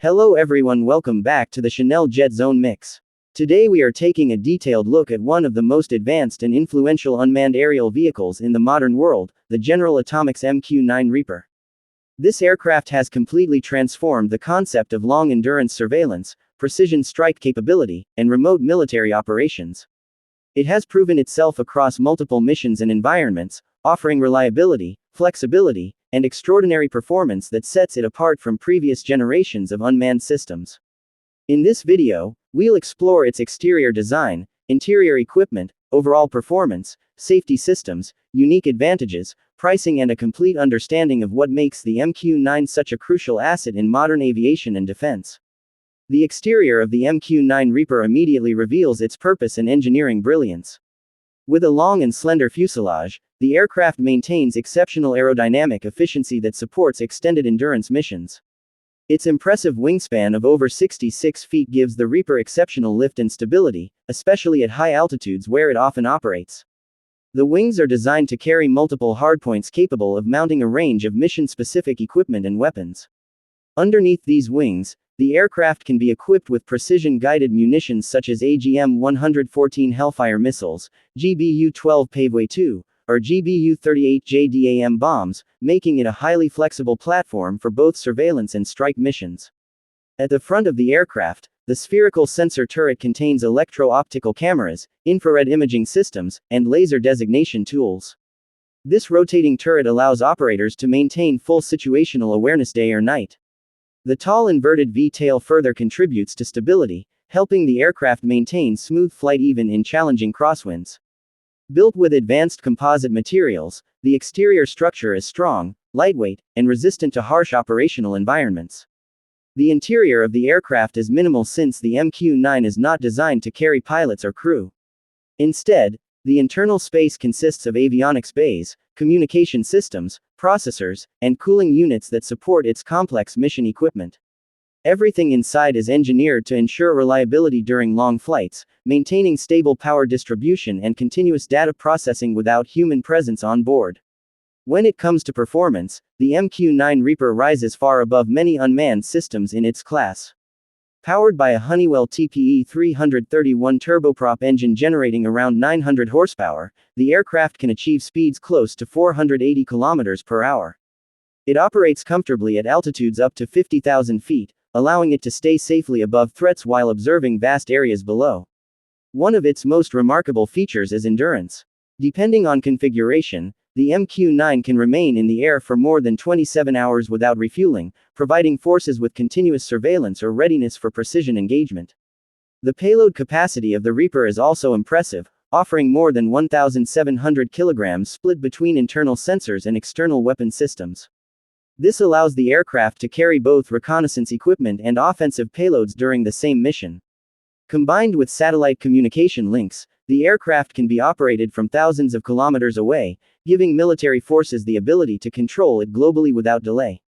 Hello everyone, welcome back to the Chanel Jet Zone Mix. Today we are taking a detailed look at one of the most advanced and influential unmanned aerial vehicles in the modern world, the General Atomics MQ-9 Reaper. This aircraft has completely transformed the concept of long-endurance surveillance, precision strike capability, and remote military operations. It has proven itself across multiple missions and environments, offering reliability, flexibility, and extraordinary performance that sets it apart from previous generations of unmanned systems. In this video, we'll explore its exterior design, interior equipment, overall performance, safety systems, unique advantages, pricing, and a complete understanding of what makes the MQ-9 such a crucial asset in modern aviation and defense. The exterior of the MQ-9 Reaper immediately reveals its purpose and engineering brilliance. With a long and slender fuselage, the aircraft maintains exceptional aerodynamic efficiency that supports extended endurance missions. Its impressive wingspan of over 66 feet gives the Reaper exceptional lift and stability, especially at high altitudes where it often operates. The wings are designed to carry multiple hardpoints capable of mounting a range of mission-specific equipment and weapons. Underneath these wings, the aircraft can be equipped with precision-guided munitions such as AGM-114 Hellfire missiles, GBU-12 Paveway-2, or GBU-38 JDAM bombs, making it a highly flexible platform for both surveillance and strike missions. At the front of the aircraft, the spherical sensor turret contains electro-optical cameras, infrared imaging systems, and laser designation tools. This rotating turret allows operators to maintain full situational awareness day or night. The tall inverted V-tail further contributes to stability, helping the aircraft maintain smooth flight even in challenging crosswinds. Built with advanced composite materials, the exterior structure is strong, lightweight, and resistant to harsh operational environments. The interior of the aircraft is minimal since the MQ-9 is not designed to carry pilots or crew. Instead, the internal space consists of avionics bays, communication systems, processors, and cooling units that support its complex mission equipment. Everything inside is engineered to ensure reliability during long flights, maintaining stable power distribution and continuous data processing without human presence on board. When it comes to performance, the MQ-9 Reaper rises far above many unmanned systems in its class. Powered by a Honeywell TPE 331 turboprop engine generating around 900 horsepower, the aircraft can achieve speeds close to 480 km per hour. It operates comfortably at altitudes up to 50,000 feet, allowing it to stay safely above threats while observing vast areas below. One of its most remarkable features is endurance. Depending on configuration, the MQ-9 can remain in the air for more than 27 hours without refueling, providing forces with continuous surveillance or readiness for precision engagement. The payload capacity of the Reaper is also impressive, offering more than 1,700 kilograms split between internal sensors and external weapon systems. This allows the aircraft to carry both reconnaissance equipment and offensive payloads during the same mission. Combined with satellite communication links, the aircraft can be operated from thousands of kilometers away, giving military forces the ability to control it globally without delay.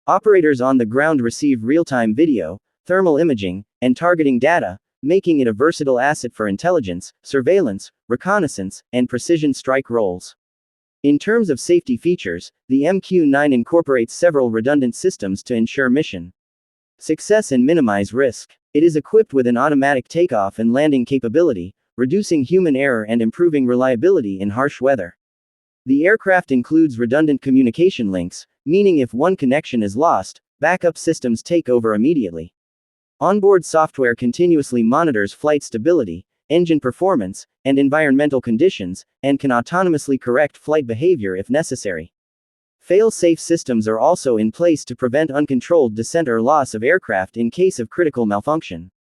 Operators on the ground receive real-time video, thermal imaging, and targeting data, making it a versatile asset for intelligence, surveillance, reconnaissance, and precision strike roles. In terms of safety features, the MQ-9 incorporates several redundant systems to ensure mission success and minimize risk. It is equipped with an automatic takeoff and landing capability, reducing human error and improving reliability in harsh weather. The aircraft includes redundant communication links, meaning if one connection is lost, backup systems take over immediately. Onboard software continuously monitors flight stability, engine performance, and environmental conditions, and can autonomously correct flight behavior if necessary. Fail-safe systems are also in place to prevent uncontrolled descent or loss of aircraft in case of critical malfunction.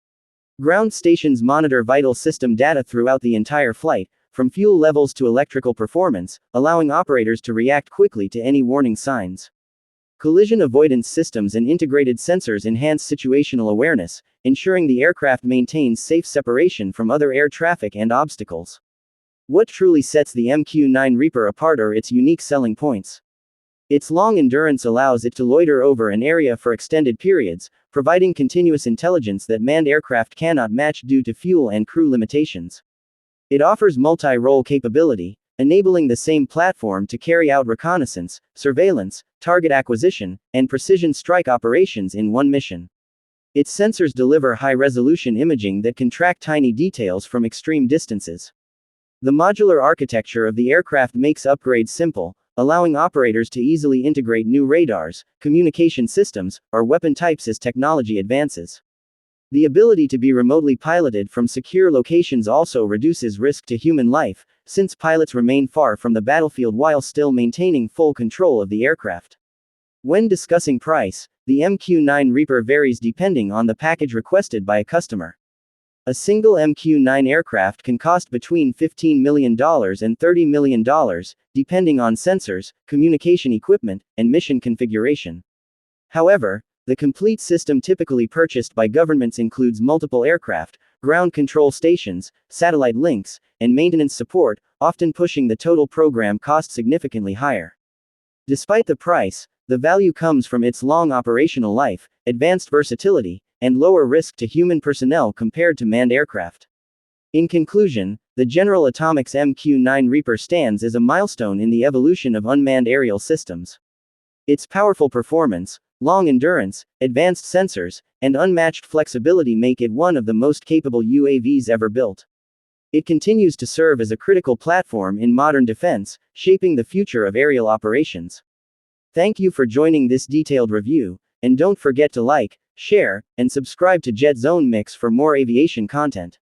Ground stations monitor vital system data throughout the entire flight, from fuel levels to electrical performance, allowing operators to react quickly to any warning signs. Collision avoidance systems and integrated sensors enhance situational awareness, ensuring the aircraft maintains safe separation from other air traffic and obstacles. What truly sets the MQ-9 Reaper apart are its unique selling points. Its long endurance allows it to loiter over an area for extended periods, providing continuous intelligence that manned aircraft cannot match due to fuel and crew limitations. It offers multi-role capability, enabling the same platform to carry out reconnaissance, surveillance, target acquisition, and precision strike operations in one mission. Its sensors deliver high-resolution imaging that can track tiny details from extreme distances. The modular architecture of the aircraft makes upgrades simple, allowing operators to easily integrate new radars, communication systems, or weapon types as technology advances. The ability to be remotely piloted from secure locations also reduces risk to human life, since pilots remain far from the battlefield while still maintaining full control of the aircraft. When discussing price, the MQ-9 Reaper varies depending on the package requested by a customer. A single MQ-9 aircraft can cost between $15 million and $30 million, depending on sensors, communication equipment, and mission configuration. However, the complete system typically purchased by governments includes multiple aircraft, ground control stations, satellite links, and maintenance support, often pushing the total program cost significantly higher. Despite the price, the value comes from its long operational life, advanced versatility, and lower risk to human personnel compared to manned aircraft. In conclusion, the General Atomics MQ-9 Reaper stands as a milestone in the evolution of unmanned aerial systems. Its powerful performance, long endurance, advanced sensors, and unmatched flexibility make it one of the most capable UAVs ever built. It continues to serve as a critical platform in modern defense, shaping the future of aerial operations. Thank you for joining this detailed review, and don't forget to like, share, and subscribe to Jet Zone Mix for more aviation content.